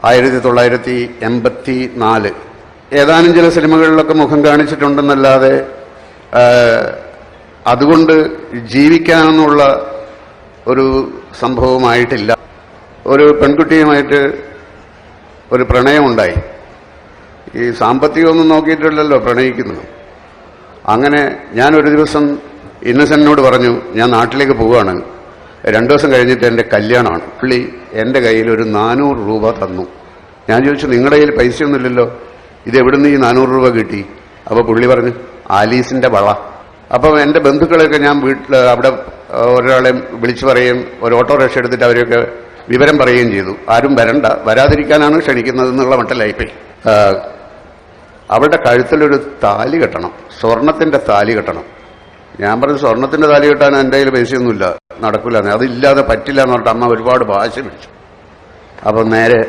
1984 ഏതാനും ചില സിനിമകളിലൊക്കെ മുഖം കാണിച്ചിട്ടുണ്ടെന്നല്ലാതെ അതുകൊണ്ട് ജീവിക്കാനെന്നുള്ള ഒരു സംഭവമായിട്ടില്ല. ഒരു പെൺകുട്ടിയുമായിട്ട് ഒരു പ്രണയമുണ്ടായി. ഈ സാമ്പത്തികമൊന്നും നോക്കിയിട്ടില്ലല്ലോ പ്രണയിക്കുന്നത്. അങ്ങനെ ഞാനൊരു ദിവസം ഇന്നസെന്റിനോട് പറഞ്ഞു, ഞാൻ നാട്ടിലേക്ക് പോവുകയാണ്, 2 ദിവസം കഴിഞ്ഞിട്ട് എൻ്റെ കല്യാണമാണ്. പുള്ളി എൻ്റെ കയ്യിൽ ഒരു 400 രൂപ തന്നു. ഞാൻ ചോദിച്ചു, നിങ്ങളുടെ കയ്യിൽ പൈസയൊന്നുമില്ലല്ലോ, ഇത് എവിടുന്ന് ഈ 400 രൂപ കിട്ടി? അപ്പോൾ പുള്ളി പറഞ്ഞു, ആലീസിൻ്റെ വള. അപ്പം എൻ്റെ ബന്ധുക്കളെയൊക്കെ ഞാൻ വീട്ടിൽ അവിടെ ഒരാളെ വിളിച്ചു പറയുകയും ഒരു ഓട്ടോറിക്ഷ എടുത്തിട്ട് അവരെയൊക്കെ വിവരം പറയുകയും ചെയ്തു. ആരും വരണ്ട, വരാതിരിക്കാനാണ് ക്ഷണിക്കുന്നതെന്നുള്ള മട്ടിലായിപ്പോയി. അവളുടെ കഴുത്തിലൊരു താലി കെട്ടണം, സ്വർണത്തിൻ്റെ താലി കെട്ടണം. ഞാൻ പറഞ്ഞു, സ്വർണത്തിൻ്റെ താലി കെട്ടാൻ എൻ്റെ കയ്യിൽ പൈസയൊന്നുമില്ല, നടക്കില്ല, അതില്ലാതെ പറ്റില്ല എന്ന് പറഞ്ഞിട്ട് അമ്മ ഒരുപാട് വാശി പിടിച്ചു. അപ്പം നേരെ